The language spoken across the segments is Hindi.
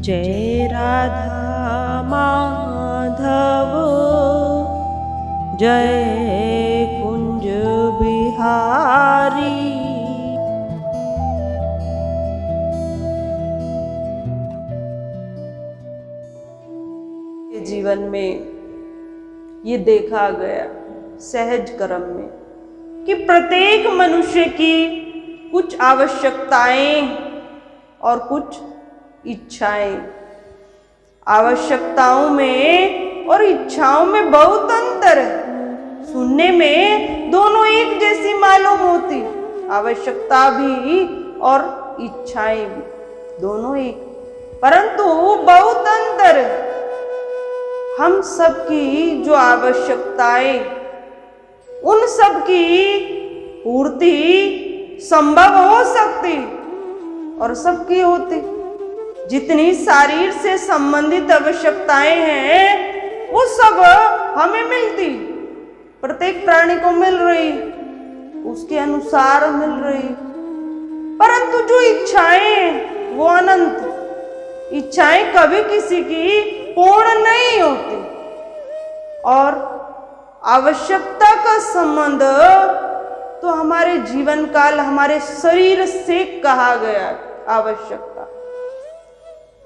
जय राधा माधव जय कुंज बिहारी। जीवन में ये देखा गया सहज कर्म में कि प्रत्येक मनुष्य की कुछ आवश्यकताएं और कुछ इच्छाएं, आवश्यकताओं में और इच्छाओं में बहुत अंतर है। सुनने में दोनों एक जैसी मालूम होती, आवश्यकता भी और इच्छाएं भी दोनों एक, परंतु बहुत अंतर है। हम सबकी जो आवश्यकताएं, उन सब की पूर्ति संभव हो सकती और सबकी होती। जितनी शरीर से संबंधित आवश्यकताएं हैं वो सब हमें मिलती, प्रत्येक प्राणी को मिल रही, उसके अनुसार मिल रही, परंतु जो इच्छाएं वो अनंत। इच्छाएं कभी किसी की पूर्ण नहीं होती और आवश्यकता का संबंध तो हमारे जीवन काल, हमारे शरीर से कहा गया आवश्यकता,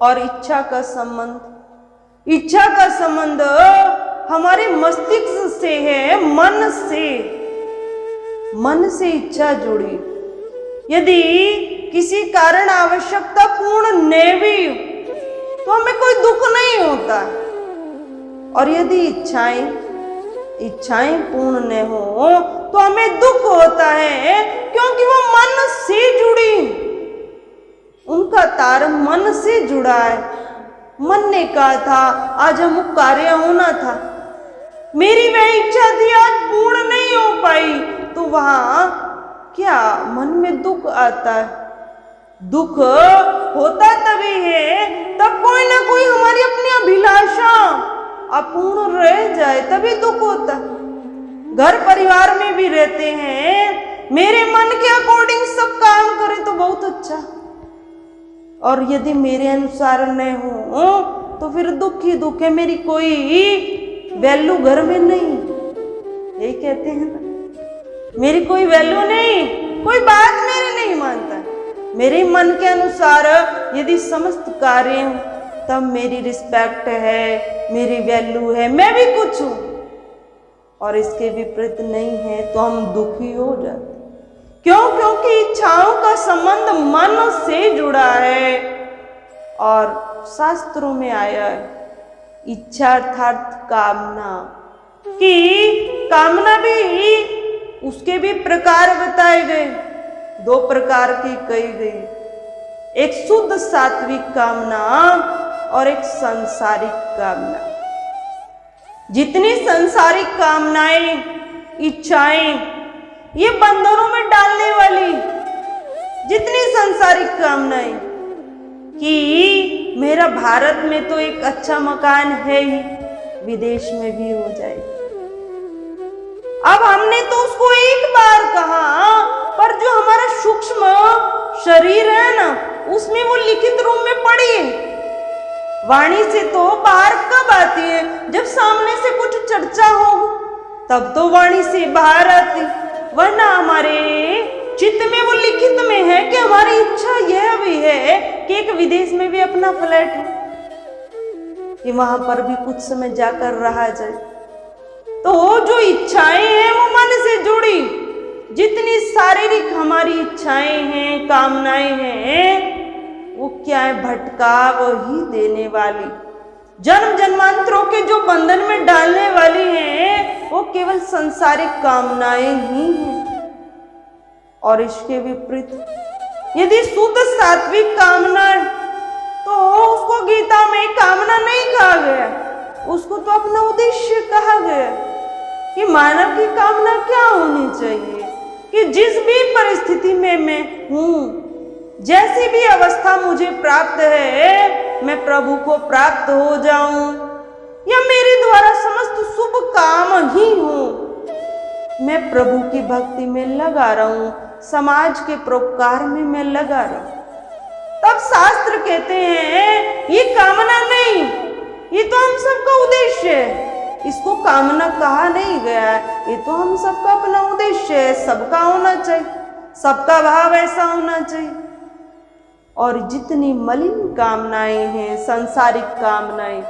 और इच्छा का संबंध हमारे मस्तिष्क से है, मन से इच्छा जुड़ी। यदि किसी कारण आवश्यकता पूर्ण नहीं भी तो हमें कोई दुख नहीं होता, और यदि इच्छाएं पूर्ण न हो तो हमें दुख होता है, क्योंकि वो मन से जुड़ी, उनका तार मन से जुड़ा है। मन ने कहा था आज अमुक कार्य होना था, मेरी वह इच्छा थी आज पूर्ण नहीं हो पाई, तो वहां क्या मन में दुख आता है। दुख होता तभी है तब कोई ना कोई हमारी अपनी अभिलाषा अपूर्ण रह जाए, तभी दुख होता। घर परिवार में भी रहते हैं, मेरे मन के अकॉर्डिंग सब काम करे तो बहुत अच्छा, और यदि मेरे अनुसार न हो तो फिर दुख ही दुख है, मेरी कोई वैल्यू घर में नहीं। यही कहते हैं ना, मेरी कोई वैल्यू नहीं, कोई बात मेरी नहीं मानता। मेरे मन के अनुसार यदि समस्त कार्य हो तब मेरी रिस्पेक्ट है, मेरी वैल्यू है, मैं भी कुछ हूं, और इसके विपरीत नहीं है तो हम दुखी हो जाते। क्यों? क्योंकि इच्छाओं का संबंध मन से जुड़ा है, और शास्त्रों में आया है इच्छा अर्थात कामना, कि कामना भी उसके भी प्रकार बताए गए, दो प्रकार की कही गई, एक शुद्ध सात्विक कामना और एक सांसारिक कामना। जितनी सांसारिक कामनाएं, इच्छाएं, ये बंधनों में डालने वाली जितनी सांसारिक कामनाएं, कि मेरा भारत में तो एक अच्छा मकान है ही, विदेश में भी हो जाए। अब हमने तो उसको एक बार कहा, पर जो हमारा सूक्ष्म शरीर है ना, उसमें वो लिखित रूप में पड़ी है। वाणी से तो बाहर कब आती है? जब सामने से कुछ चर्चा हो तब तो वाणी से बाहर आती, वरना हमारे चित्त में वो लिखित में है कि हमारी इच्छा यह भी है कि एक विदेश में भी अपना फ्लैट है, कि वहां पर भी कुछ समय जाकर रहा जाए। तो जो इच्छाएं हैं वो मन से जुड़ी, जितनी शारीरिक हमारी इच्छाएं हैं, कामनाएं हैं, वो क्या है? भटकाव ही देने वाली, जन्म जन्मांतरों के जो बंधन में डालने वाली हैं, वो केवल सांसारिक कामनाएं ही हैं। और इसके विपरीत यदि शुद्ध सात्विक कामना, तो उसको गीता में कामना नहीं कहा गया, उसको तो अपना उद्देश्य कहा गया, कि मानव की कामना क्या होनी चाहिए, कि जिस भी परिस्थिति में मैं हूं, जैसी भी अवस्था मुझे प्राप्त है, मैं प्रभु को प्राप्त हो जाऊं, या मेरे द्वारा समस्त शुभ काम ही हो, मैं प्रभु की भक्ति में लगा रहूं, समाज के परोपकार में मैं लगा रहूं। तब शास्त्र कहते हैं ये कामना नहीं, ये तो हम सबका उद्देश्य है। इसको कामना कहा नहीं गया है, ये तो हम सबका अपना उद्देश्य है। सबका होना चाहिए, सबका भाव ऐसा होना चाहिए। और जितनी मलिन कामनाएं हैं, सांसारिक कामनाएं,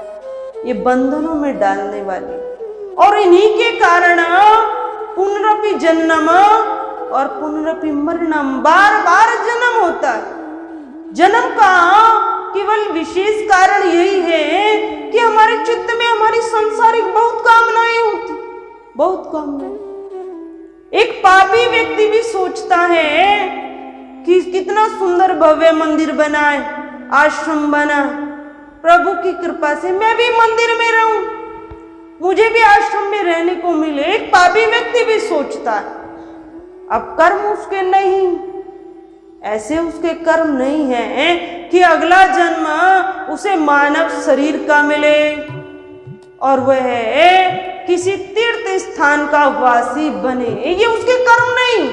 ये बंधनों में डालने वाली, और इन्हीं के कारण पुनरपि जन्म और पुनरपि मरणम, बार बार जन्म होता है। जन्म का केवल विशेष कारण यही है कि हमारे चित्त में हमारी सांसारिक बहुत कामनाएं होती, बहुत कामनाएं। एक पापी व्यक्ति भी सोचता है कि कितना सुंदर भव्य मंदिर बनाए, आश्रम बना, प्रभु की कृपा से मैं भी मंदिर में रहूं, मुझे भी आश्रम में रहने को मिले। एक पापी व्यक्ति भी सोचता है। अब कर्म उसके नहीं, ऐसे उसके कर्म नहीं है कि अगला जन्म उसे मानव शरीर का मिले और वह किसी तीर्थ स्थान का वासी बने, ये उसके कर्म नहीं।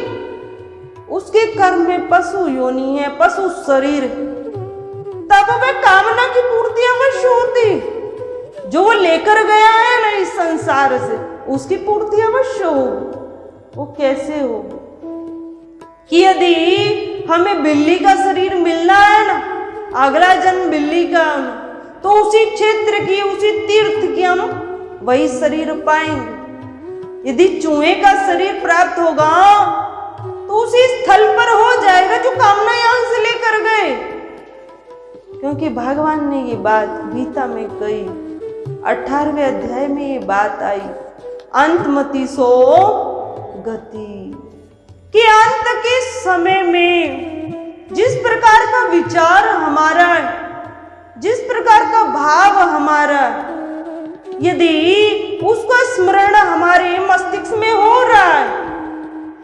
उसके कर्म में पशु योनि है, पशु शरीर, तब वह कामना की पूर्ति अवश्य होती। जो वो लेकर गया है ना इस संसार से, उसकी पूर्ति अवश्य होगी। वो कैसे होगी कि यदि हमें बिल्ली का शरीर मिलना है ना, अगला जन्म बिल्ली का, तो उसी क्षेत्र की, उसी तीर्थ की हम वही शरीर पाएंगे। यदि चूहे का शरीर प्राप्त होगा तो उसी स्थल पर हो जाएगा जो कामना यहां से लेकर गए। क्योंकि भगवान ने ये बात गीता में कही, 18वें अध्याय में ये बात आई, अंतमति सो गति, कि अंत के समय में जिस प्रकार का विचार हमारा है, जिस प्रकार का भाव हमारा, यदि उसका स्मरण हमारे मस्तिष्क में हो रहा है,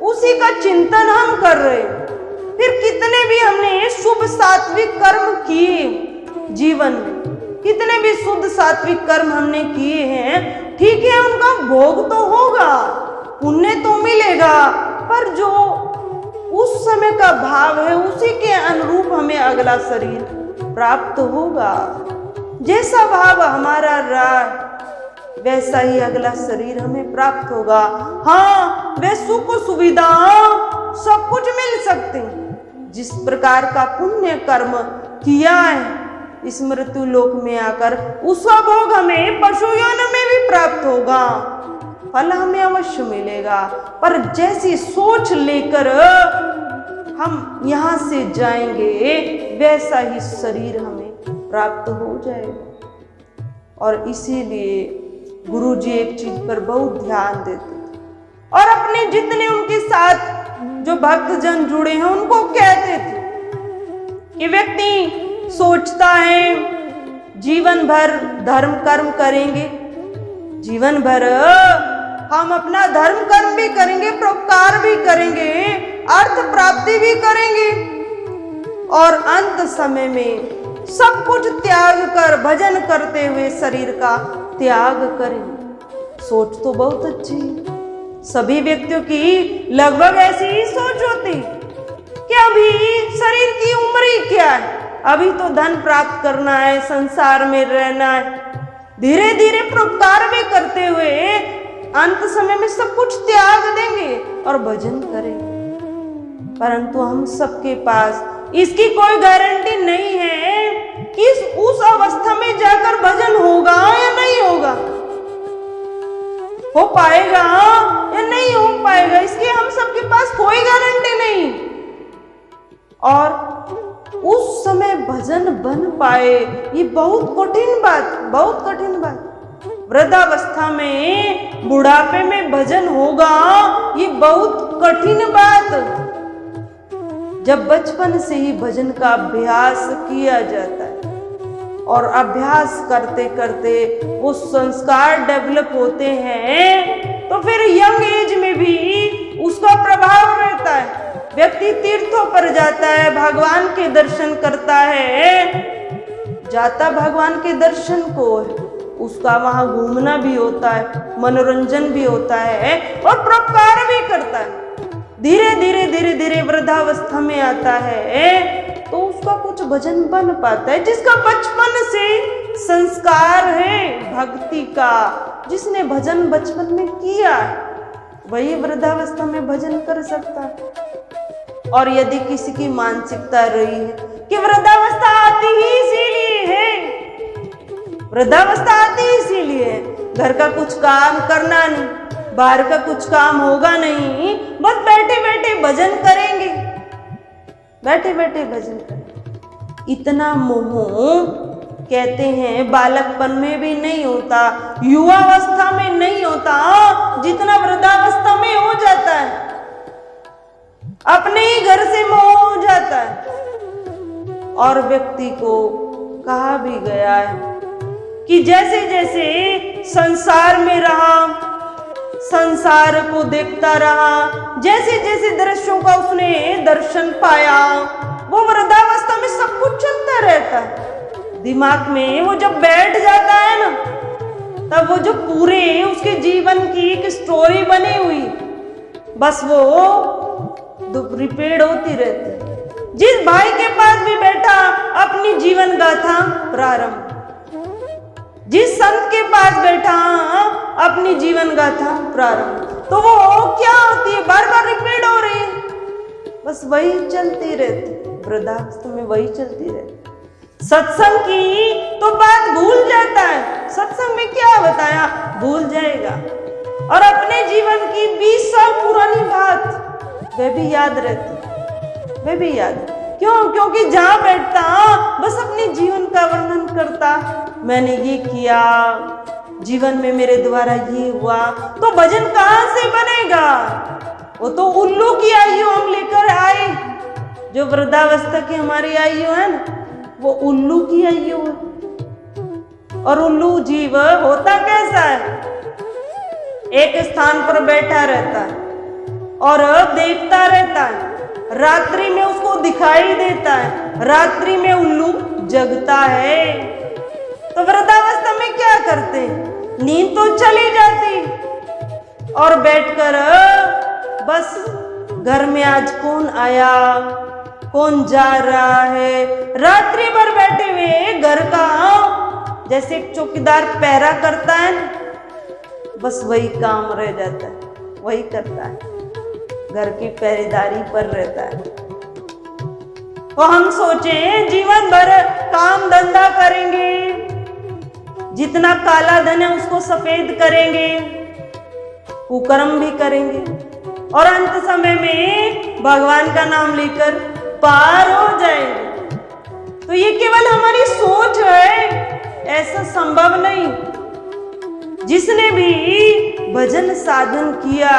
उसी का चिंतन हम कर रहे, फिर कितने भी हमने शुभ सात्विक कर्म किए जीवन में, कितने भी शुद्ध सात्विक कर्म हमने किए हैं, ठीक है, उनका भोग तो होगा, पुण्य तो मिलेगा, पर जो उस समय का भाव है उसी के अनुरूप हमें अगला शरीर प्राप्त होगा। जैसा भाव हमारा रहा वैसा ही अगला शरीर हमें प्राप्त होगा। हाँ, वे सुख सुविधा सब कुछ मिल सकते हैं। जिस प्रकार का पुण्य कर्म किया है इस मृत्यु लोक में आकर, उसका भोग हमें पशु योनि में भी प्राप्त होगा, फल हमें अवश्य मिलेगा। पर जैसी सोच लेकर हम यहाँ से जाएंगे वैसा ही शरीर हमें प्राप्त हो जाएगा। और इसीलिए गुरु जी एक चीज पर बहुत ध्यान देते थे और अपने जितने उनके साथ जो भक्तजन जुड़े हैं उनको कहते थे कि व्यक्ति सोचता है जीवन भर धर्म कर्म करेंगे, जीवन भर हम अपना धर्म कर्म भी करेंगे, परोपकार भी करेंगे, अर्थ प्राप्ति भी करेंगे, और अंत समय में सब कुछ त्याग कर भजन करते हुए शरीर का त्याग करें। सोच तो बहुत अच्छी है, सभी व्यक्तियों की लगभग ऐसी ही सोच होती कि अभी शरीर की उम्र ही क्या है, अभी तो धन प्राप्त करना है, संसार में रहना है, धीरे धीरे परोपकार भी करते हुए अंत समय में सब कुछ त्याग देंगे और भजन करेंगे। परंतु हम सबके पास इसकी कोई गारंटी नहीं है कि उस अवस्था में जाकर भजन होगा या नहीं होगा, हो पाएगा या नहीं हो पाएगा, इसकी हम सबके पास कोई गारंटी नहीं। और उस समय भजन बन पाए ये बहुत कठिन बात, बहुत कठिन बात। वृद्धावस्था में, बुढ़ापे में भजन होगा ये बहुत कठिन बात। जब बचपन से ही भजन का अभ्यास किया जाता है और अभ्यास करते करते वो संस्कार डेवलप होते हैं तो फिर यंग एज में भी उसका प्रभाव रहता है। व्यक्ति तीर्थों पर जाता है, भगवान के दर्शन करता है, जाता भगवान के दर्शन को है, उसका वहां घूमना भी होता है, मनोरंजन भी होता है और परोपकार भी करता है। धीरे धीरे धीरे धीरे वृद्धावस्था में आता है तो उसका कुछ भजन बन पाता है। जिसका बचपन से संस्कार है भक्ति का, जिसने भजन बचपन में किया वही वृद्धावस्था में भजन कर सकता है। और यदि किसी की मानसिकता रही है कि वृद्धावस्था आती ही इसीलिए है, वृद्धावस्था आती ही इसीलिए है, घर का कुछ काम करना नहीं, बाहर का कुछ काम होगा नहीं, बस बैठे बैठे भजन करेंगे, बैठे बैठे भजन करेंगे। इतना मोह कहते हैं बालकपन में भी नहीं होता, युवावस्था में नहीं होता, जितना वृद्धावस्था में हो जाता है। अपने ही घर से मोह हो जाता है। और व्यक्ति को कहा भी गया है कि जैसे जैसे संसार में रहा, संसार को देखता रहा, जैसे जैसे दृश्यों का उसने दर्शन पाया, वो वृद्धावस्था में सब कुछ चलता रहता है दिमाग में। वो जब बैठ जाता है ना, तब वो जो पूरे उसके जीवन की एक स्टोरी बनी हुई, बस वो रिपीट होती रहती। जिस भाई के पास भी बैठा अपनी जीवन गाथा प्रारंभ, जिस संत के पास बैठा अपनी जीवन गाथा प्रारंभ, तो वो क्या होती है, बार बार रिपीट हो रही है, बस वही चलती रहती, वृद्धावस्था में वही चलती रहती। सत्संग की तो बात भूल जाता है, सत्संग में क्या बताया भूल जाएगा, और अपने जीवन की 20 साल पुरानी बात वह भी याद रहती, वह भी याद। क्यों? क्योंकि जहां बैठता बस अपने जीवन का वर्णन करता, मैंने ये किया, जीवन में मेरे द्वारा ये हुआ, तो भजन कहां से बनेगा? वो तो उल्लू की आयु हम लेकर आए, जो वृद्धावस्था की हमारी आयु है ना, वो उल्लू की आयु है। और उल्लू जीव होता कैसा है? एक स्थान पर बैठा रहता है और देखता रहता है, रात्रि में उसको दिखाई देता है, रात्रि में उल्लू जगता है। तो वृद्धावस्था में क्या करते हैं? नींद तो चली जाती और बैठकर बस घर में आज कौन आया, कौन जा रहा है, रात्रि भर बैठे हुए घर का जैसे एक चौकीदार पहरा करता है, बस वही काम रह जाता है, वही करता है, घर की पहरेदारी पर रहता है। तो हम सोचें जीवन भर काम धंधा करेंगे, जितना काला धन है उसको सफेद करेंगे, कुकर्म भी करेंगे, और अंत समय में भगवान का नाम लेकर पार हो जाएंगे। तो ये केवल हमारी सोच है, ऐसा संभव नहीं। जिसने भी भजन साधन किया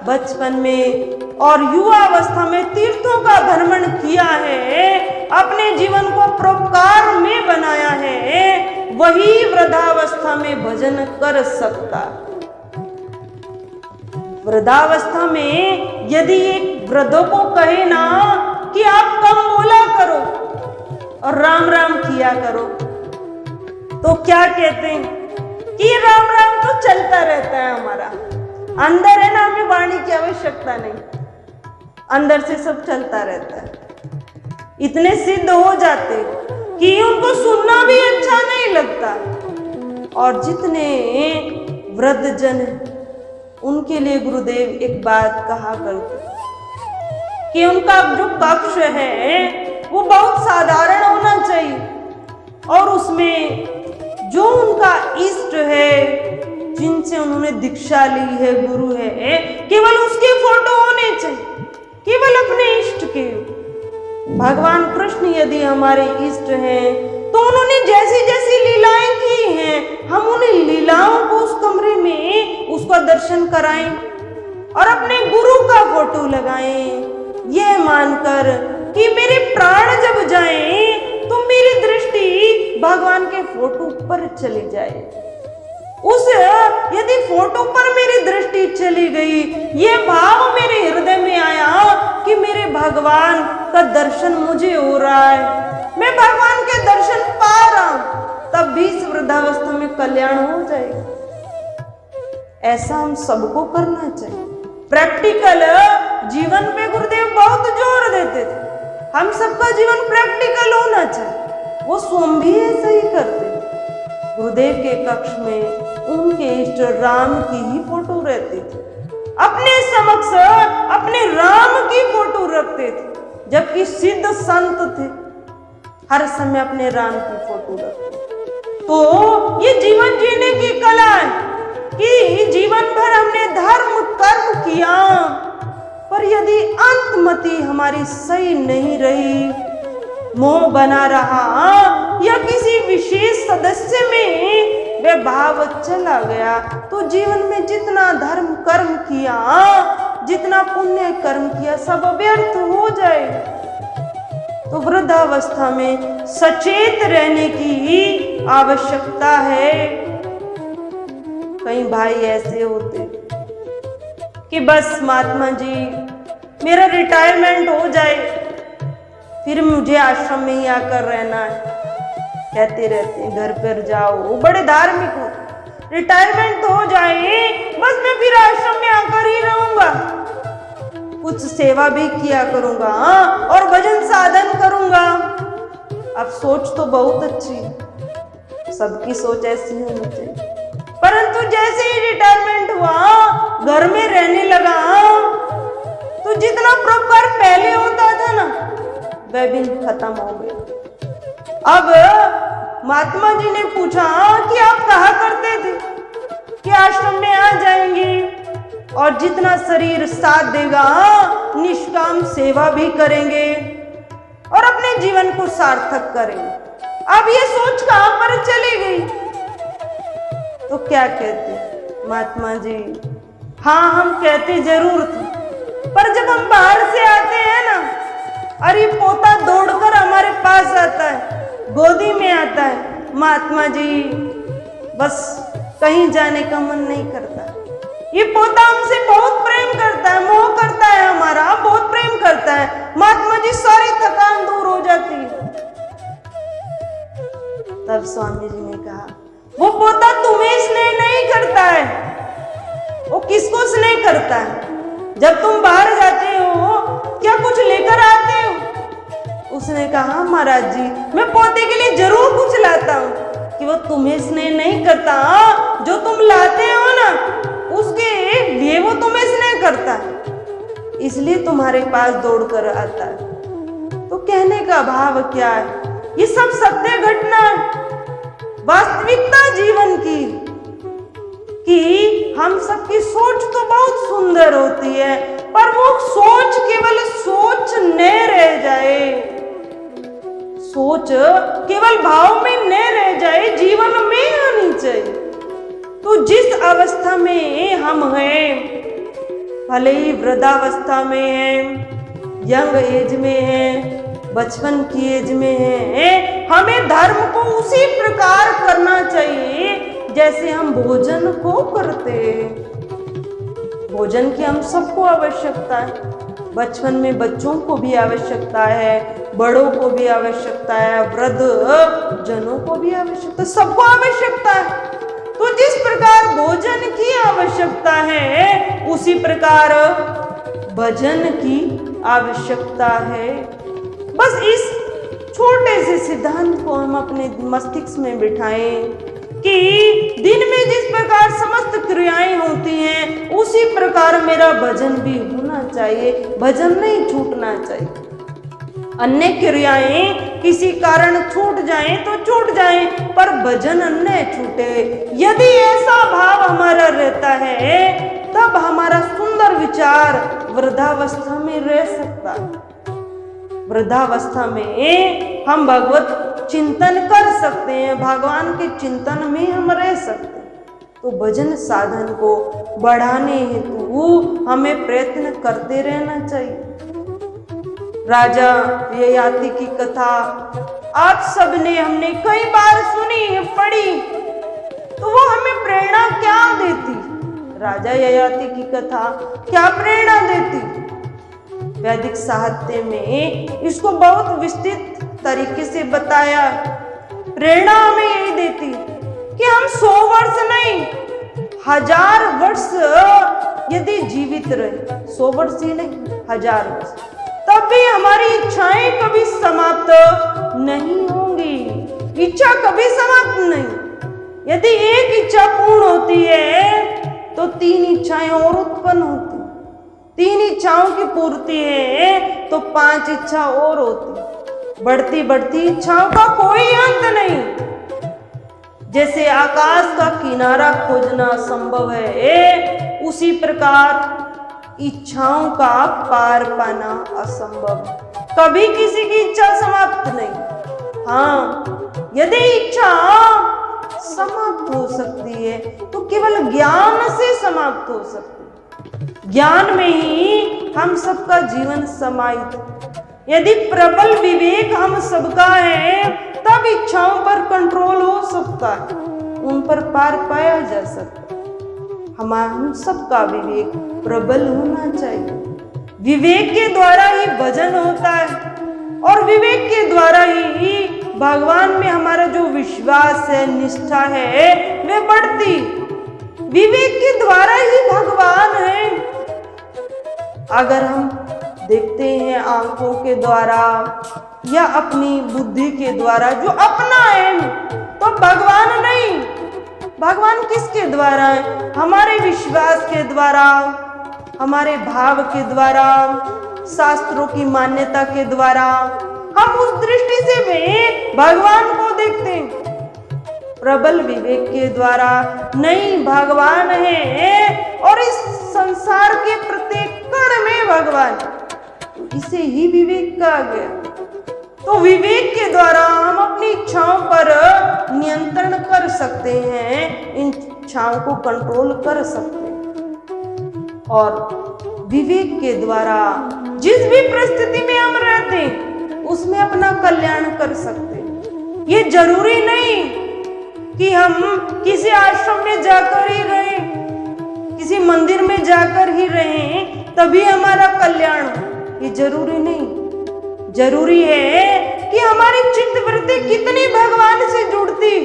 बचपन में और युवावस्था में तीर्थों का भ्रमण किया है, अपने जीवन को परोपकार में बनाया है, वही वृद्धावस्था में भजन कर सकता। वृद्धावस्था में यदि एक वृद्धों को कहे ना कि आप कम बोला करो और राम राम किया करो, तो क्या कहते हैं कि राम राम तो चलता रहता है हमारा, अंदर है ना, हमें वाणी की आवश्यकता नहीं, अंदर से सब चलता रहता है। इतने सिद्ध हो जाते कि उनको सुनना भी अच्छा नहीं लगता। और जितने वृद्ध जन उनके लिए गुरुदेव एक बात कहा करते कि उनका जो कक्ष है वो बहुत साधारण होना चाहिए, और उसमें जो उनका इष्ट है, जिनसे उन्होंने दीक्षा ली है, गुरु है, केवल उसके फोटो होने चाहिए, केवल अपने इष्ट के। भगवान कृष्ण यदि हमारे इष्ट हैं तो उन्होंने जैसी जैसी लीलाएं की हैं, हम उन्हें लीलाओं को उस कमरे में उसका दर्शन कराएं और अपने गुरु का फोटो लगाएं, यह मानकर कि मेरे प्राण जब जाएं तो मेरी दृष्टि भगवान के फोटो पर चली जाए। उस यदि फोटो पर मेरी दृष्टि चली गई, ये भाव मेरे हृदय में आया कि मेरे भगवान का दर्शन मुझे हो रहा है, मैं भगवान के दर्शन पा रहा हूं, तब भी इस वृद्धावस्था में कल्याण हो जाएगा। ऐसा हम सबको करना चाहिए। प्रैक्टिकल जीवन पे गुरुदेव बहुत जोर देते थे हम सबका जीवन प्रैक्टिकल होना चाहिए। वो स्वयं भी ऐसा ही करते। गुरुदेव के कक्ष में उनके इष्ट राम की ही फोटो रहती थी। अपने समक्ष अपने राम की फोटो रखते थे, जबकि सिद्ध संत थे हर समय अपने राम की फोटो रखते। तो ये जीवन जीने की कला है कि जीवन भर हमने धर्म कर्म किया, पर यदि अंतमति हमारी सही नहीं रही, मोह बना रहा या किसी विशेष सदस्य में वह भाव चला गया, तो जीवन में जितना धर्म कर्म किया, जितना पुण्य कर्म किया, सब व्यर्थ हो जाए। तो वृद्धावस्था में सचेत रहने की आवश्यकता है। कई भाई ऐसे होते कि बस महात्मा जी मेरा रिटायरमेंट हो जाए, फिर मुझे आश्रम में ही आकर रहना है। कहते रहते हैं घर पर जाओ, वो बड़े धार्मिक हो, रिटायरमेंट तो हो जाए, बस मैं फिर आश्रम में आकर ही रहूंगा, कुछ सेवा भी किया करूंगा और भजन साधन करूंगा। अब सोच तो बहुत अच्छी है, सबकी सोच ऐसी होनी चाहिए, परंतु जैसे ही रिटायरमेंट हुआ, घर में रहने लगा, तो जितना प्रकार पहले होता था ना, वह भी खत्म हो गया। अब महात्मा जी ने पूछा कि आप कहा करते थे कि आश्रम में आ जाएंगे और जितना शरीर साथ देगा निष्काम सेवा भी करेंगे और अपने जीवन को सार्थक करेंगे। अब ये सोच कहां पर चली गई? तो क्या कहते महात्मा जी, हाँ हम कहते जरूर थे, पर जब हम बाहर से आते हैं ना, अरे पोता दौड़कर हमारे पास आता है, गोदी में आता है, महात्मा जी बस कहीं जाने का मन नहीं करता। ये पोता हमसे बहुत प्रेम करता है, मोह करता है, हमारा बहुत प्रेम करता है, महात्मा जी सारी थकान दूर हो जाती है। तब स्वामी जी ने कहा, वो पोता तुम्हें स्नेह नहीं करता है, वो किसको स्नेह करता है? जब तुम बाहर जाते हो क्या कुछ लेकर आते हो? उसने कहा महाराज जी मैं पोते के लिए जरूर कुछ लाता हूँ। कि वो तुम्हें स्नेह नहीं करता, जो तुम लाते हो ना उसके लिए वो तुम्हें स्नेह करता है, इसलिए तुम्हारे पास दौड़कर आता है। तो कहने का भाव क्या है? ये सब सत्य घटना है, वास्तविकता जीवन की, कि हम सबकी सोच तो बहुत सुंदर होती है, पर वो सोच केवल सोच न रह जाए, सोच केवल भाव में न रह जाए, जीवन में आनी चाहिए। तो जिस अवस्था में हम हैं, भले ही वृद्धावस्था में हैं, यंग एज में हैं, बचपन की एज में हैं, हमें धर्म को उसी प्रकार करना चाहिए जैसे हम भोजन को करते हैं। भोजन की हम सबको आवश्यकता है, बचपन में बच्चों को भी आवश्यकता है, बड़ों को भी आवश्यकता है, वृद्ध जनों को भी आवश्यकता, सबको आवश्यकता है। तो जिस प्रकार भोजन की आवश्यकता है, उसी प्रकार भजन की आवश्यकता है। बस इस छोटे से सिद्धांत को हम अपने मस्तिष्क में बिठाएं कि दिन में जिस प्रकार समस्त क्रियाएं होती हैं, उसी प्रकार मेरा भजन भी होना चाहिए, भजन नहीं छूटना चाहिए। अन्य क्रियाएं किसी कारण छूट जाएं तो छूट जाएं, पर भजन न छूटे। यदि ऐसा भाव हमारा रहता है, तब हमारा सुंदर विचार वृद्धावस्था में रह सकता है। वृद्धावस्था में हम भगवत चिंतन कर सकते हैं, भगवान के चिंतन में हम रह सकते हैं। तो भजन साधन को बढ़ाने हेतु हमें प्रयत्न करते रहना चाहिए। राजा ययाति की कथा आप सबने हमने कई बार सुनी, पढ़ी, तो वो हमें प्रेरणा क्या देती? राजा ययाति की कथा क्या प्रेरणा देती? वैदिक साहित्य में इसको बहुत विस्तृत तरीके से बताया। प्रेरणा हमें यही देती कि हम 100 वर्ष नहीं, 1000 वर्ष यदि जीवित रहे, 100 वर्ष ही नहीं 1000 वर्ष, तब भी हमारी इच्छाएं कभी समाप्त नहीं होंगी। इच्छा कभी समाप्त नहीं। यदि एक इच्छा पूर्ण होती है तो 3 इच्छाएं और उत्पन्न होती, 3 इच्छाओं की पूर्ति है तो 5 इच्छा और होती। बढ़ती बढ़ती इच्छाओं का कोई अंत नहीं। जैसे आकाश का किनारा खोजना संभव है, उसी प्रकार इच्छाओं का पार पाना असंभव। कभी किसी की इच्छा समाप्त नहीं। हाँ, यदि इच्छा समाप्त हो सकती है तो केवल ज्ञान से समाप्त हो सकती है। ज्ञान में ही हम सबका जीवन समाहित। यदि प्रबल विवेक हम सबका है तब इच्छाओं पर कंट्रोल हो सकता है, उन पर पार पाया जा सकता है। हम सबका विवेक प्रबल होना चाहिए। विवेक के द्वारा ही भजन होता है और विवेक के द्वारा ही भगवान में हमारा जो विश्वास है, निष्ठा है, वे बढ़ती। विवेक के द्वारा ही भगवान है। अगर हम देखते हैं आंखों के द्वारा या अपनी बुद्धि के द्वारा जो अपना है, तो भगवान नहीं। भगवान किसके द्वारा है? हमारे विश्वास के द्वारा, हमारे भाव के द्वारा, शास्त्रों की मान्यता के द्वारा। हम उस दृष्टि से भी भगवान को देखते हैं। प्रबल विवेक के द्वारा नहीं, भगवान है और इस संसार के प्रत्येक कण में भगवान, इसे ही विवेक कहा गया। तो विवेक के द्वारा हम अपनी इच्छाओं पर नियंत्रण कर सकते हैं, इन इच्छाओं को कंट्रोल कर सकते हैं। और विवेक के द्वारा जिस भी परिस्थिति में हम रहते हैं उसमें अपना कल्याण कर सकते हैं। ये जरूरी नहीं कि हम किसी आश्रम में जाकर ही रहें, किसी मंदिर में जाकर ही रहें तभी हमारा कल्याण हो। ये जरूरी नहीं। जरूरी है कि हमारी चित्त वृत्ति कितनी भगवान से जुड़ती।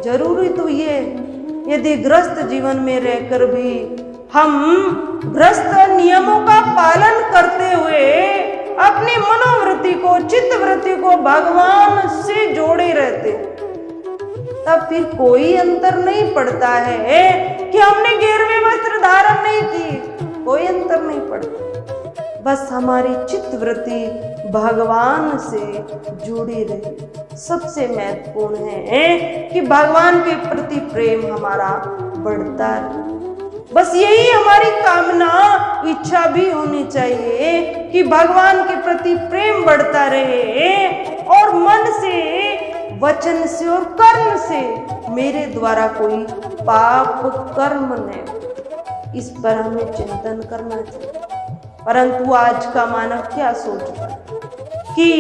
जरूरी तो ये, यदि ग्रस्त जीवन में रहकर भी हम ग्रस्त नियमों का पालन करते हुए अपनी मनोवृत्ति को, चित्त वृत्ति को भगवान से जोड़े रहते, तब फिर कोई अंतर नहीं पड़ता है कि हमने गेरुए वस्त्र धारण नहीं किए। कोई अंतर नहीं पड़ता। बस हमारी चित्त वृत्ति भगवान से जुड़ी रहे। सबसे महत्वपूर्ण है कि भगवान के प्रति प्रेम हमारा बढ़ता रहे। बस यही हमारी कामना, इच्छा भी होनी चाहिए कि भगवान के प्रति प्रेम बढ़ता रहे और मन से, वचन से और कर्म से मेरे द्वारा कोई पाप कर्म न। इस पर हमें चिंतन करना चाहिए। परंतु आज का मानव क्या सोचता है कि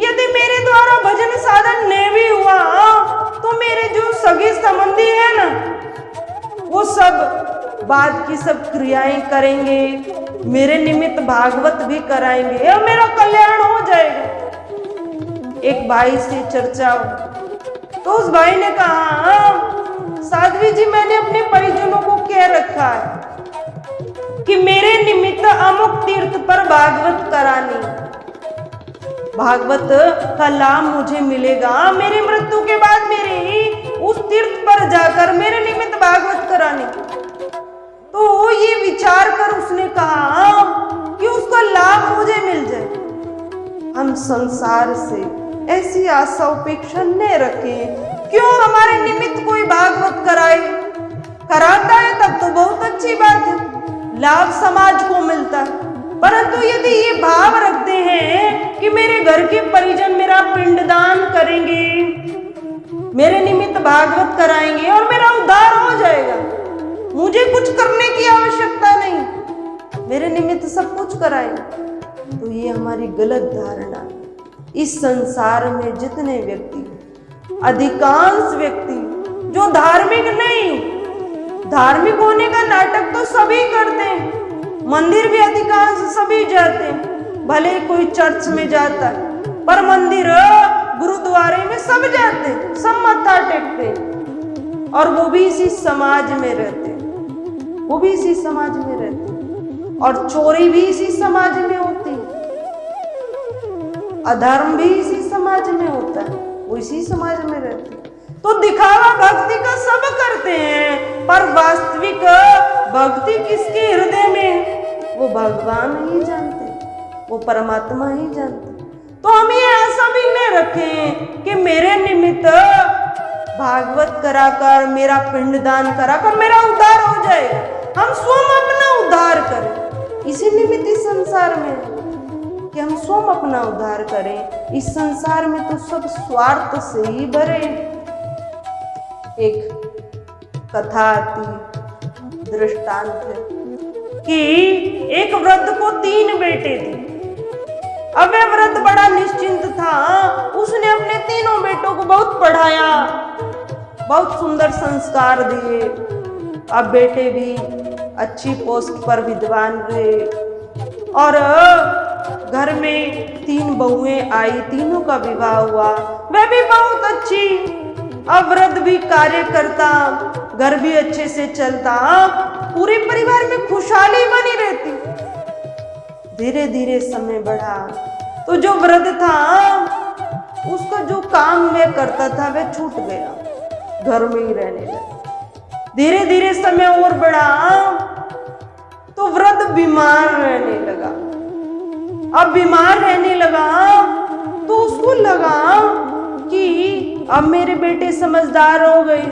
यदि मेरे द्वारा भजन साधन नहीं भी हुआ तो मेरे जो सगे संबंधी है ना, वो सब बाद की सब क्रियाएं करेंगे, मेरे निमित्त भागवत भी कराएंगे और मेरा कल्याण हो जाएगा। एक भाई से चर्चा हुई तो उस भाई ने कहा, साध्वी जी मैंने अपने परिजनों को कह रखा है कि मेरे निमित्त अमुक तीर्थ पर भागवत करानी, भागवत का लाभ मुझे मिलेगा, मेरी मृत्यु के बाद मेरे उस तीर्थ पर जाकर मेरे निमित्त भागवत करानी। तो ये विचार कर उसने कहा कि उसका लाभ मुझे मिल जाए। हम संसार से ऐसी आशा उपेक्षा न रखें। क्यों हमारे निमित्त कोई भागवत कराए, कराता है तब तो बहुत अच्छी बात है, लाभ समाज को मिलता है। परंतु यदि ये भाव रखते हैं कि मेरे घर के परिजन मेरा पिंडदान करेंगे, मेरे निमित्त भागवत कराएंगे और मेरा उद्धार हो जाएगा, मुझे कुछ करने की आवश्यकता नहीं, मेरे निमित्त सब कुछ कराएंगे, तो ये हमारी गलत धारणा है। इस संसार में जितने व्यक्ति, अधिकांश व्यक्ति जो धार्मिक नहीं, धार्मिक होने का नाटक तो सभी करते हैं, मंदिर भी अधिकांश सभी जाते हैं, भले कोई चर्च में जाता है पर मंदिर, गुरुद्वारे में सब जाते हैं, सब मत्था टेकते हैं और वो भी इसी समाज में रहते हैं, वो भी इसी समाज में रहते हैं और चोरी भी इसी समाज में होती है। अधर्म भी इसी समाज में होता है, वो इसी समाज में रहते हैं। तो दिखावा भक्ति का सब करते हैं, पर वास्तविक भक्ति किसके हृदय में है वो भगवान ही जानते, वो परमात्मा ही जानते। तो हम ये आशा भी न रखें कि मेरे निमित्त भागवत कराकर, मेरा पिंडदान कराकर मेरा उद्धार हो जाएगा। हम स्वयं अपना उद्धार करें, इसी निमित्त इस संसार में कि हम स्वयं अपना उद्धार करें। इस संसार में तो सब स्वार्थ से ही भरे। एक कथा आती, दृष्टांत है कि एक वृद्ध को 3 बेटे थे। अब वह वृद्ध बड़ा निश्चिंत था, उसने अपने तीनों बेटों को बहुत पढ़ाया, बहुत सुंदर संस्कार दिए। अब बेटे भी अच्छी पोस्ट पर विद्वान रहे और घर में 3 बहुएं आई, तीनों का विवाह हुआ, वह भी बहुत अच्छी। अब वृद्ध भी कार्य करता, घर भी अच्छे से चलता, पूरे परिवार में खुशहाली बनी रहती। धीरे धीरे समय बढ़ा तो जो वृद्ध था उसका जो काम वह करता था वह छूट गया, घर में ही रहने लगा। धीरे धीरे समय और बढ़ा तो वृद्ध बीमार रहने लगा। अब बीमार रहने लगा तो उसको लगा कि अब मेरे बेटे समझदार हो गए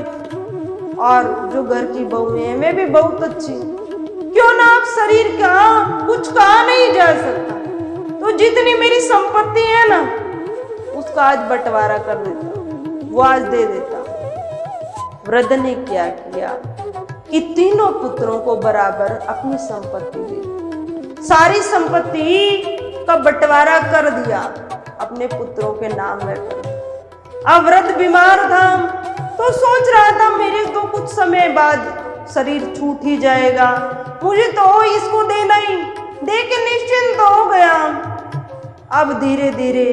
और जो घर की बहुएं हैं वे भी बहुत अच्छी, क्यों ना अब शरीर का कुछ कहा नहीं जा सकता, तो जितनी मेरी संपत्ति है ना उसका आज बंटवारा कर देता, वो आज दे देता। वृद्ध ने क्या किया कि तीनों पुत्रों को बराबर अपनी संपत्ति दी, सारी संपत्ति का बंटवारा कर दिया, अपने पुत्रों के नाम में कर। अब वृद्ध बीमार था तो सोच रहा था मेरे तो कुछ समय बाद शरीर छूट ही जाएगा, मुझे तो इसको देना ही, दे के निश्चिंत हो गया। अब धीरे धीरे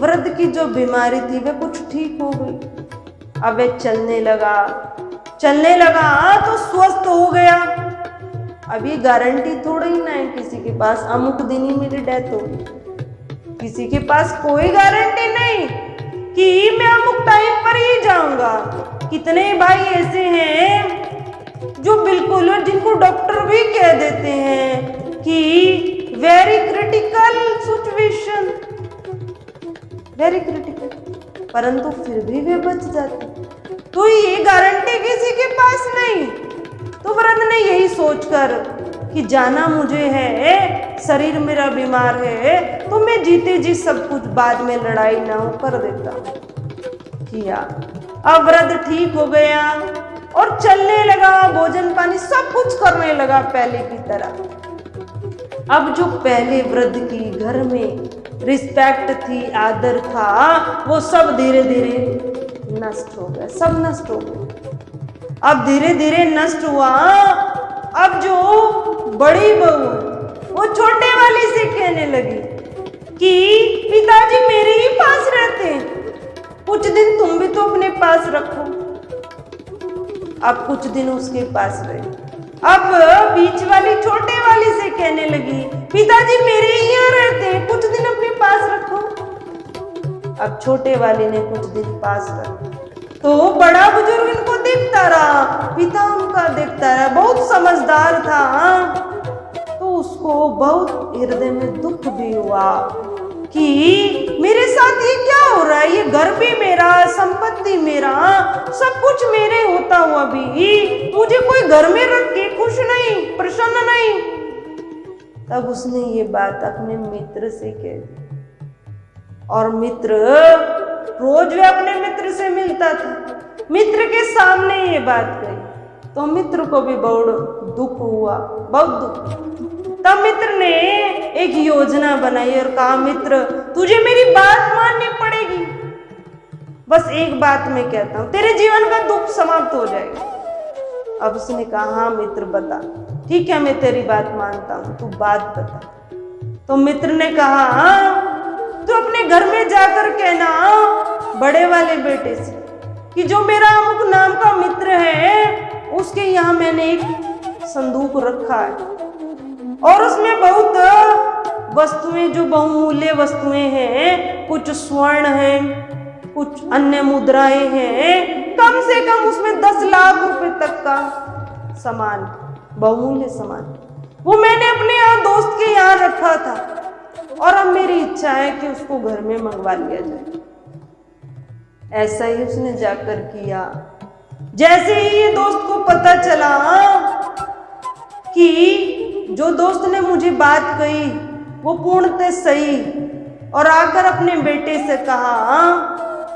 वृद्ध की जो बीमारी थी वह कुछ ठीक हो गई। अब वह चलने लगा तो स्वस्थ हो गया। अब ये गारंटी थोड़ा ही ना है किसी के पास अमुक दिन ही मेरी डेथ होगी, किसी के पास कोई गारंटी नहीं कि मैं अमुक टाइम पर ही जाऊंगा। कितने भाई ऐसे हैं जो बिल्कुल, जिनको डॉक्टर भी कह देते हैं कि very critical situation, very critical, परंतु फिर भी वे बच जाते। तो ये गारंटी किसी के पास नहीं। तो वृद्ध ने यही सोचकर कि जाना मुझे है, शरीर मेरा बीमार है, तो मैं जीते जी सब कुछ बाद में लड़ाई ना हो कर देता किया। अब वृद्ध ठीक हो गया और चलने लगा, भोजन पानी सब कुछ करने लगा पहले की तरह। अब जो पहले वृद्ध की घर में रिस्पेक्ट थी, आदर था, वो सब धीरे धीरे नष्ट हो गया, सब नष्ट हो गया। अब धीरे धीरे नष्ट हुआ। अब जो बड़ी बहू वो छोटे वाली से कहने लगी कि पिताजी मेरे ही पास रहते हैं, कुछ दिन तुम भी तो अपने पास रखो। अब कुछ दिन उसके पास रहे। अब बीच वाली छोटे वाली से कहने लगी पिताजी मेरे ही यहाँ रहते हैं, कुछ दिन अपने पास रखो। अब छोटे वाली ने कुछ दिन पास रखा तो बड़ा बुजुर्ग इनको देखता रहा, पिता उनका देखता रहा, बहुत समझदार था। तो उसको बहुत हृदय में दुख भी हुआ कि मेरे साथ ये क्या हो रहा है, ये घर भी मेरा, संपत्ति मेरा, सब कुछ मेरे होता हुआ भी मुझे कोई घर में रख के खुश नहीं, प्रसन्न नहीं। तब उसने ये बात अपने मित्र से कह दी और मित्र, रोज वे अपने मित्र से मिलता था, मित्र के सामने ये बात कही तो मित्र को भी बहुत दुख हुआ, बहुत दुख। तब मित्र ने एक योजना बनाई और कहा मित्र तुझे मेरी बात माननी पड़ेगी, बस एक बात मैं कहता हूं, तेरे जीवन का दुख समाप्त हो जाएगा। अब उसने कहा हाँ मित्र बता। ठीक है मैं तेरी बात मानता हूं, तू बात बता। तो मित्र ने कहा तू अपने घर में जाकर कहना बड़े वाले बेटे से कि जो मेरा अमुक नाम का मित्र है उसके यहाँ मैंने एक संदूक रखा है और उसमें बहुत वस्तुएं जो बहुमूल्य वस्तुएं हैं, कुछ स्वर्ण है, कुछ अन्य मुद्राएं हैं, कम से कम उसमें 10 लाख रुपए तक का सामान, बहुमूल्य सामान, वो मैंने अपने यहाँ दोस्त के यहाँ रखा था और अब मेरी इच्छा है कि उसको घर में मंगवा लिया जाए। ऐसा ही उसने जाकर किया। जैसे ही ये दोस्त को पता चला कि जो दोस्त ने मुझे बात कही वो पूर्णतः सही, और आकर अपने बेटे से कहा,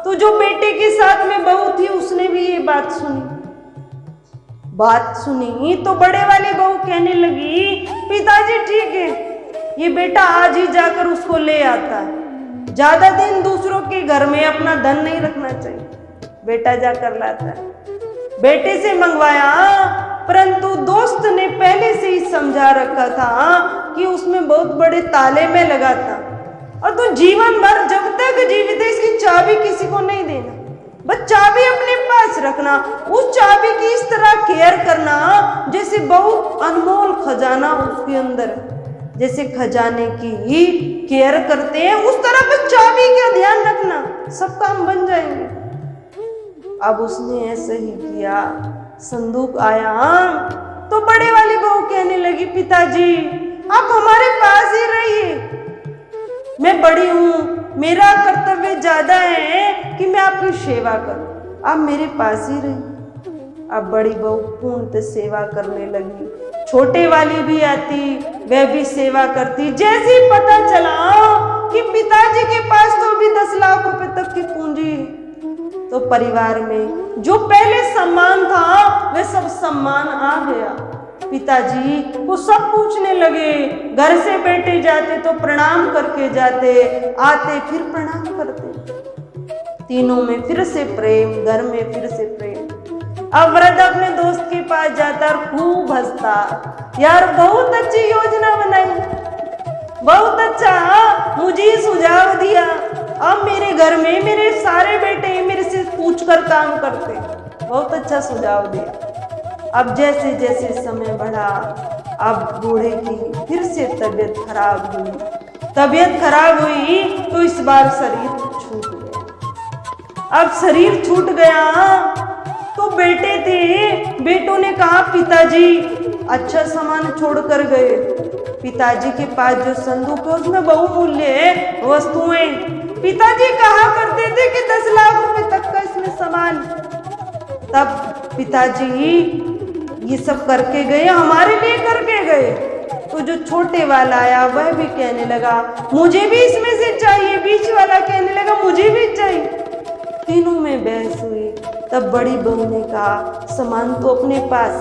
तो जो बेटे के साथ में बहू थी उसने भी ये बात सुनी तो बड़े वाली बहू कहने लगी, पिताजी ठीक है, ये बेटा आज ही जाकर उसको ले आता है, ज्यादा दिन दूसरों के घर में अपना धन नहीं रखना चाहिए, बेटा जाकर लाता है। बेटे से मंगवाया, परंतु दोस्त ने पहले से ही समझा रखा था कि उसमें बहुत बड़े ताले में लगा था, और तो जीवन भर जब तक जीवित है इसकी चाबी किसी को नहीं देना, बस चाबी अपने पास रखना, उस चाबी की इस तरह केयर करना जैसे बहुत अनमोल खजाना उसके अंदर, जैसे खजाने की केयर करते हैं उस तरह बस चाबी का ध्यान रखना, सब काम बन जाएंगे। अब उसने ऐसे ही किया। संदूक आया तो बड़े वाली बहू कहने लगी, पिताजी आप हमारे पास ही रहिए, मैं बड़ी हूं, मेरा कर्तव्य ज्यादा है कि मैं आपकी सेवा करूं, आप मेरे पास ही रहिए। अब बड़ी बहू पूर्णतः सेवा करने लगी, छोटे वाली भी आती, वह भी सेवा करती। जैसे ही पता चला कि पिताजी के पास तो भी 10 लाख रुपए तक की पूंजी है, तो परिवार में जो पहले सम्मान था वह सब सम्मान आ गया। पिताजी को सब पूछने लगे, घर से बेटे जाते तो प्रणाम करके जाते, आते फिर प्रणाम करते, तीनों में फिर से प्रेम, घर में फिर से प्रेम। अब वृद्ध अपने दोस्त के पास जाता और खूब हंसता, यार बहुत अच्छी योजना बनाई, बहुत अच्छा मुझे सुझाव दिया, अब मेरे घर में मेरे सारे बेटे मेरे से पूछकर काम करते, बहुत अच्छा सुझाव दिया। अब जैसे जैसे समय बढ़ा, अब बूढ़े की फिर से तबीयत खराब हुई तो इस बार शरीर छूट गया। अब शरीर छूट गया तो बेटे थे, बेटों ने कहा, पिताजी अच्छा सामान छोड़ कर गए, पिताजी के पास जो संदूक है उसमें बहुमूल्य वस्तुएं, पिताजी कहा करते थे कि 10 लाख रुपए तक का इसमें सामान। तब पिताजी ये सब करके गए, हमारे लिए करके गए। तो जो छोटे वाला आया वह भी कहने लगा, मुझे भी इसमें से चाहिए, बीच वाला कहने लगा मुझे भी चाहिए, तीनों में बहस हुई। तब बड़ी बहू ने कहा, सामान तो अपने पास,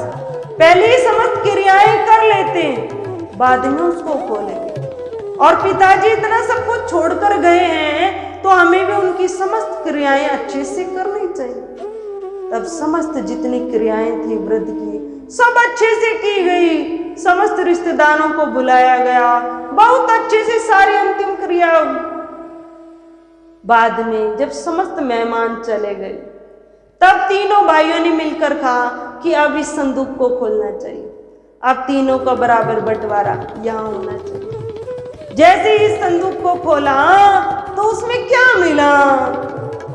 पहले ही समस्त क्रियाएं कर लेते हैं, बाद में उसको खोलेंगे, और पिताजी इतना सब कुछ छोड़कर गए हैं तो हमें भी उनकी समस्त क्रियाएं अच्छे से करनी चाहिए। तब समस्त जितनी क्रियाएं थी वृद्ध की सब अच्छे से की गई, समस्त रिश्तेदारों को बुलाया गया, बहुत अच्छे से सारी अंतिम क्रिया हुई। बाद में जब समस्त मेहमान चले गए तब तीनों भाइयों ने मिलकर कहा कि अब इस संदूक को खोलना चाहिए, अब तीनों का बराबर बंटवारा यहाँ होना चाहिए। जैसे इस संदूक को खोला तो उसमें क्या मिला,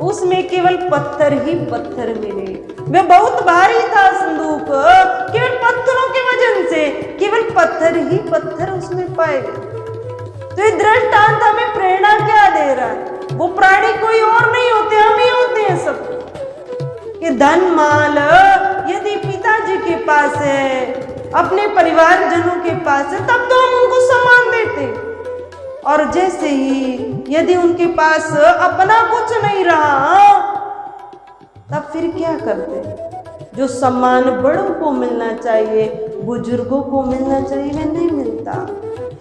उसमें केवल पत्थर ही पत्थर मिले। वह बहुत भारी था संदूक, केवल पत्थरों के वजन से केवल पत्थर ही पत्थर उसमें पाए गए। तो ये दृष्टांत हमें प्रेरणा क्या दे रहा है, वो प्राणी कोई और नहीं होते, हम ही होते हैं सब। कि धन माल यदि पिताजी के पास है, अपने परिवारजनों के पास है, तब तो हम उनको सम्मान देते, और जैसे ही यदि उनके पास अपना कुछ नहीं रहा तब फिर क्या करते। जो सम्मान बड़ों को मिलना चाहिए, बुजुर्गों को मिलना चाहिए, वह नहीं मिलता।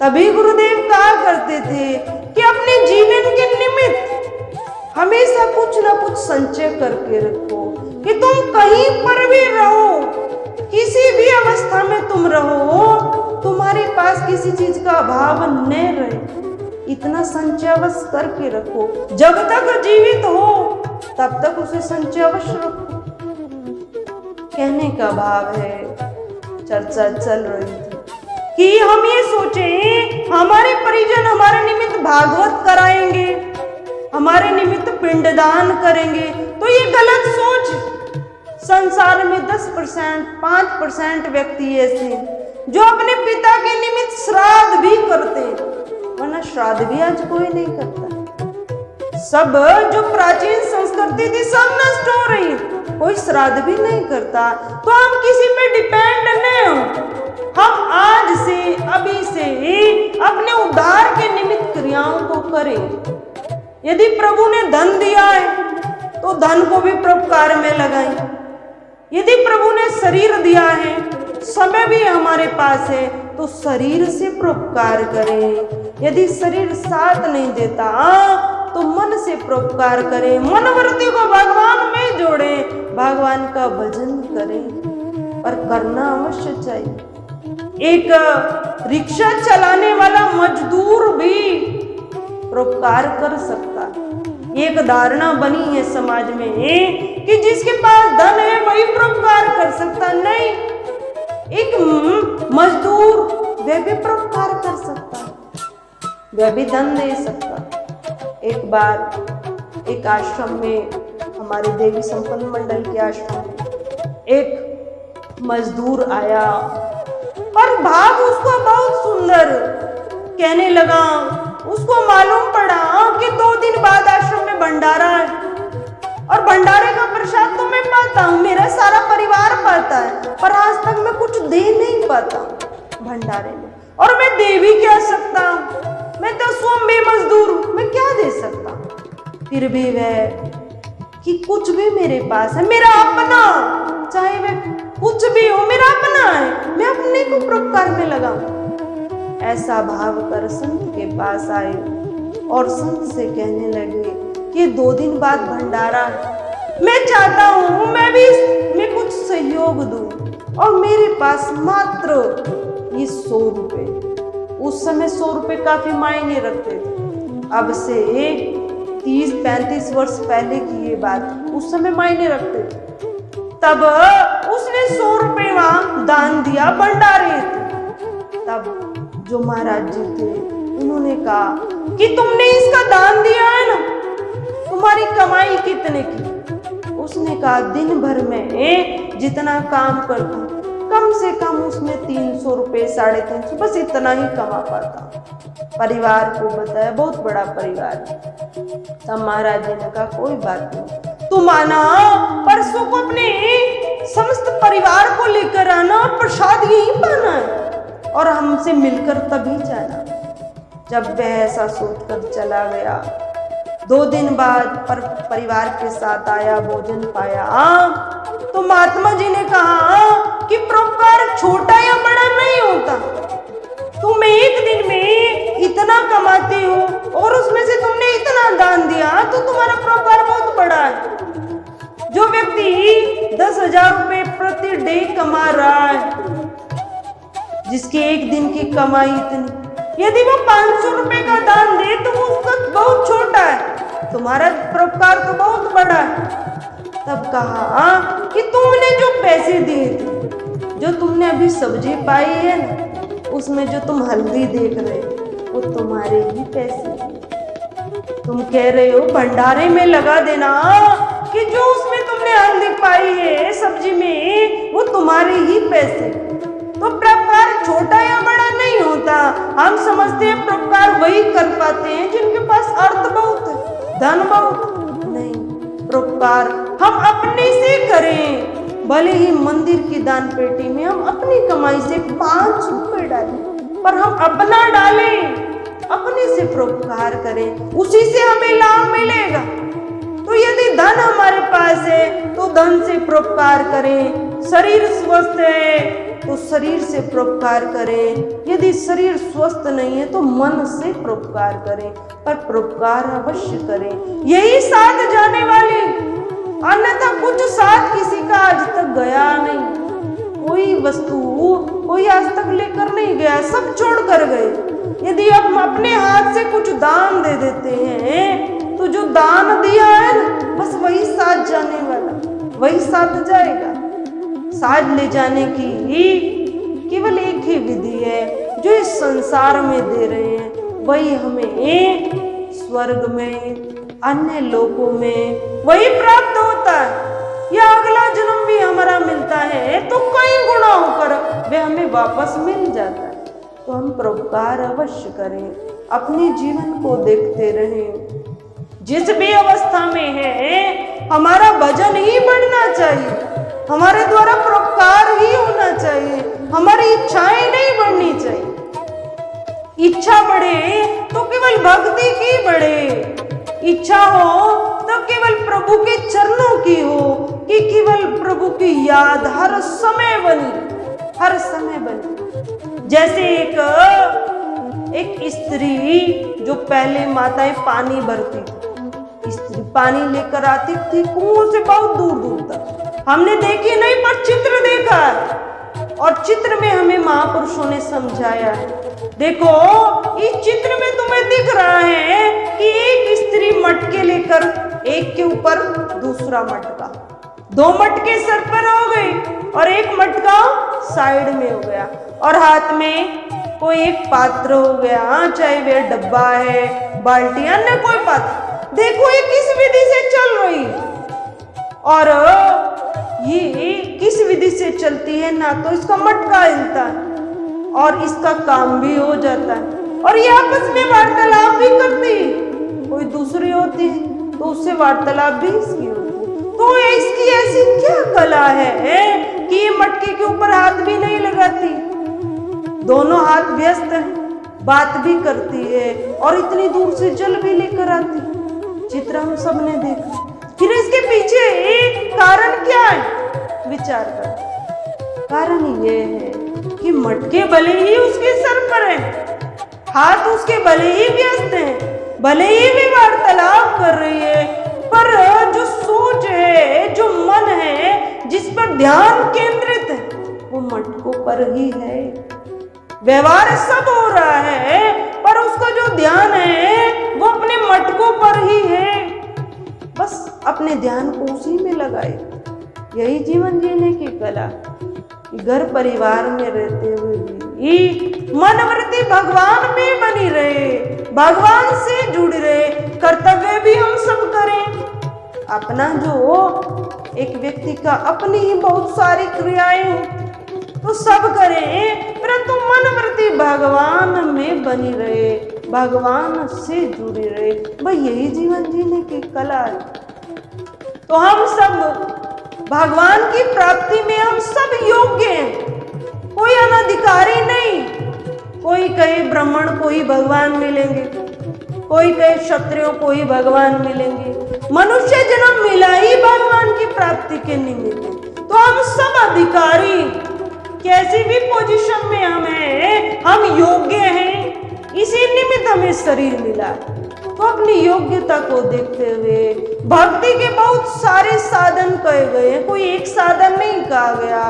तभी गुरुदेव कहा करते थे कि अपने जीवन के निमित्त हमेशा कुछ ना कुछ संचय करके रखो, कि तुम कहीं पर भी रहो, किसी भी अवस्था में तुम रहो, तुम्हारे पास किसी चीज का अभाव न रहे, इतना संचय अवश्य करके रखो। जब तक जीवित हो तब तक उसे संचय अवश्य रखो। कहने का भाव है, चर्चा चल रही थी कि हम ये सोचें हमारे परिजन हमारे निमित्त भागवत कराएंगे, हमारे निमित्त पिंडदान करेंगे, तो ये गलत सोच। संसार में 10%, 5% व्यक्ति ऐसे हैं जो अपने पिता के निमित्त श्राद्ध भी करते हैं, वरना श्राद्ध भी आज कोई नहीं करता। सब जो प्राचीन संस्कृति थी सब नष्ट हो रही, कोई श्राद्ध भी नहीं करता। तो हम किसी पे डिपेंड नहीं हो, हम आज से अभी से ही अपने उद्धार के निमित्त क्रियाओं को करें। यदि प्रभु ने धन दिया है तो धन को भी परोपकार में लगाएं। यदि प्रभु ने शरीर दिया है, समय भी हमारे पास है, तो शरीर से परोपकार करें। यदि शरीर साथ नहीं देता तो मन से परोपकार करें, मनवृत्ति को भगवान में जोड़ें, भगवान का भजन करें, पर करना अवश्य चाहिए। एक रिक्शा चलाने वाला मजदूर भी परोपकार कर सकता है। एक धारणा बनी है समाज में कि जिसके पास धन है वही परोपकार कर सकता, नहीं, एक मजदूर वह भी परोपकार कर सकता, वह भी धन दे सकता। एक बार एक आश्रम में, हमारे देवी संपन्न मंडल के आश्रम में एक मजदूर आया और भाव उसको बहुत सुंदर कहने लगा। उसको मालूम पड़ा कि 2 दिन बाद आश्रम में भंडारा है और भंडारे का प्रसाद तो मैं पाता हूँ, मेरा सारा परिवार पाता है, पर आज तक मैं कुछ दे नहीं पाता भंडारे में, और मैं दे भी क्या सकता हूँ, मैं तो स्वयं बेमजदूर हूँ, मैं क्या दे सकता हूँ। फिर भी वह कि कुछ भी मेरे पास है, मेरा अपना, चाहे वह कुछ भी हो, मेरा अपना है, मैं अपने को परोपकार में लगाऊं। ऐसा भाव कर संत के पास आए और संत से कहने लगे कि 2 दिन बाद भंडारा है, मैं चाहता हूँ मैं कुछ सहयोग दूं, और मेरे पास मात्र ये 100 रुपए, उस समय 100 रुपए काफी मायने रखते थे, अब से 30-35 वर्ष पहले की ये बात, उस समय मायने रखते थे। तब उसने 100 रुपए वहां दान दिया, भंडारे थे। तब जो महाराज जी थे उन्होंने कहा कि तुमने इसका दान दिया है ना, तुम्हारी कमाई कितने की? उसने कहा दिन भर में जितना काम करता कम से कम उसमें 300 रुपए, 350, बस इतना ही कमा पाता। परिवार को बताया, बहुत बड़ा परिवार। तब महाराज जी ने कहा कोई बात नहीं, तुम आना परसों को अपने समस्त परिवार को लेकर आना, प्रसाद यही पाना है और हमसे मिलकर तभी जाना। जब वह ऐसा सोचकर चला गया, 2 दिन बाद परिवार के साथ आया, भोजन पाया, तो महात्मा जी ने कहा कि परोपकार छोटा या बड़ा नहीं होता, तुम एक दिन में इतना कमाते हो और उसमें से तुमने इतना दान दिया तो तुम्हारा परोपकार बहुत बड़ा है। जो व्यक्ति 10,000 रुपए प्रति डे कमा रहा है, जिसके एक दिन की कमाई इतनी, यदि वो 500 रुपए का दान दे तो वो उसका बहुत छोटा है, तुम्हारा परोपकार तो बहुत बड़ा है। तब कहा कि तुमने जो पैसे दिए थे, जो तुमने अभी सब्जी पाई है ना, उसमें जो तुम हल्दी देख रहे हो वो तुम्हारे ही पैसे हैं। तुम कह रहे हो भंडारे में लगा देना, कि जो उसमें तुमने हल्दी पाई है सब्जी में वो तुम्हारे ही पैसे। तो परोपकार छोटा या बड़ा नहीं होता। हम समझते हैं परोपकार वही कर पाते हैं जिनके पास अर्थ बहुत है, धन बहुत नहीं। परोपकार हम अपने से करें, भले ही मंदिर की दान पेटी में हम अपनी कमाई से 5 रुपए डालें, पर हम अपना डालें, अपने से परोपकार करें, उसी से हमें लाभ मिलेगा। तो यदि धन हमारे पास है तो धन से परोपकार करें, शरीर स्वस्थ है तो शरीर से परोपकार करें, यदि शरीर स्वस्थ नहीं है तो मन से परोपकार करें, पर परोपकार अवश्य करें। यही साथ जाने वाली, अन्यथा कुछ साथ किसी का आज तक गया नहीं। कोई वस्तु कोई आज तक लेकर नहीं गया, सब छोड़ कर गए। यदि हम अपने हाथ से कुछ दान दे देते हैं तो जो दान दिया है ना, बस वही साथ जाने वाला, वही साथ जाएगा। साथ ले जाने की केवल एक ही विधि है, जो इस संसार में दे रहे हैं वही हमें स्वर्ग में, अन्य लोकों में वही प्राप्त होता है। या अगला जन्म भी हमारा मिलता है तो कई गुना होकर वे हमें वापस मिल जाता है। तो हम परोपकार अवश्य करें, अपने जीवन को देखते रहें। जिस भी अवस्था में है हमारा भजन ही बढ़ना चाहिए, हमारे द्वारा परोपकार ही होना चाहिए, हमारी इच्छाएं नहीं बढ़नी चाहिए। इच्छा बढ़े तो केवल भक्ति की बढ़े, इच्छा हो तो केवल प्रभु के चरणों की हो, कि केवल प्रभु की याद हर समय बनी, हर समय बनी। जैसे एक स्त्री जो पहले माताएं पानी भरती थी, स्त्री पानी लेकर आती थी कुओं से बहुत दूर दूर तक। हमने देखी नहीं पर चित्र देखा है, और चित्र में हमें महापुरुषों ने समझाया है। देखो इस चित्र में तुम्हें दिख रहा है कि एक स्त्री मटके लेकर एक के ऊपर दूसरा मटका, 2 मटके सर पर हो गए और एक मटका साइड में हो गया, और हाथ में कोई एक पात्र हो गया, चाहे वे डब्बा है, बाल्टी, अन्य कोई पात्र। देखो ये किस विधि से चल रही है, और ये किस विधि से चलती है, ना तो इसका मटका हिलता है और इसका काम भी हो जाता है, और ये आपस में वार्तालाप भी करती है। कोई दूसरी होती है तो उससे वार्तालाप भी इसकी होती है। तो इसकी ऐसी क्या कला है कि ये मटके के ऊपर हाथ भी नहीं लगाती, दोनों हाथ व्यस्त हैं, बात भी करती है और इतनी दूर से जल भी लेकर आती। चित्र हम सबने देखा। फिर इसके पीछे कारण क्या है, विचार कर। कारण ये है कि मटके भले ही उसके सर पर हैं, हाथ उसके भले ही व्यस्त हैं, भले ही भी वार्तालाप कर रही है, पर जो सोच है, जो मन है, जिस पर ध्यान केंद्रित है, वो मटकों पर ही है। व्यवहार सब हो रहा है पर उसका जो ध्यान है वो अपने मटकों पर ही है। बस अपने ध्यान को उसी में लगाए। यही जीवन जीने की कला। घर परिवार में रहते हुए भी मनवृत्ति भगवान में बनी रहे, भगवान से जुड़ रहे। कर्तव्य भी हम सब करें। अपना जो एक व्यक्ति का अपनी ही बहुत सारी क्रियाएं हो तो सब करें, परंतु मनवृत्ति भगवान में बनी रहे, भगवान से जुड़ी रहे। भाई यही जीवन जीने की कला है। तो हम सब भगवान की प्राप्ति में हम सब योग्य हैं, कोई अनधिकारी नहीं। कोई कहे ब्राह्मण को ही भगवान मिलेंगे, कोई कहे क्षत्रियों को ही भगवान मिलेंगे। मनुष्य जन्म मिला ही भगवान की प्राप्ति के निमित्त। तो हम सब अधिकारी, कैसी भी पोजीशन में हम हैं, हम योग्य हैं, इसी निमित्त हमें शरीर मिला। तो अपनी योग्यता को देखते हुए भक्ति के बहुत सारे साधन कहे गए हैं, कोई एक साधन नहीं कहा गया।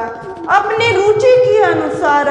अपनी रुचि के अनुसार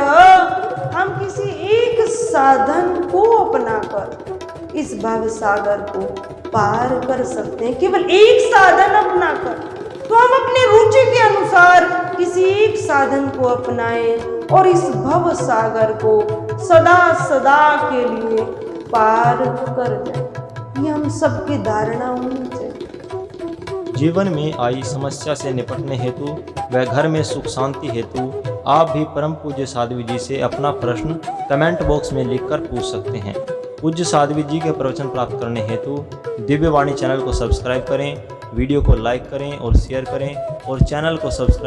हम किसी एक साधन को अपनाकर इस भव सागर को पार कर सकते हैं, केवल एक साधन अपनाकर। तो हम अपनी रुचि के अनुसार किसी एक साधन को अपनाएं और इस भव सागर को सदा सदा के लिए पार कर जाएं। ये हम सबकी धारणा होनी चाहिए। जीवन में आई समस्या से निपटने हेतु व घर में सुख शांति हेतु आप भी परम पूज्य साध्वी जी से अपना प्रश्न कमेंट बॉक्स में लिखकर पूछ सकते हैं। पूज्य साध्वी जी के प्रवचन प्राप्त करने हेतु दिव्यवाणी चैनल को सब्सक्राइब करें, वीडियो को लाइक करें और शेयर करें और चैनल को सब्सक्राइब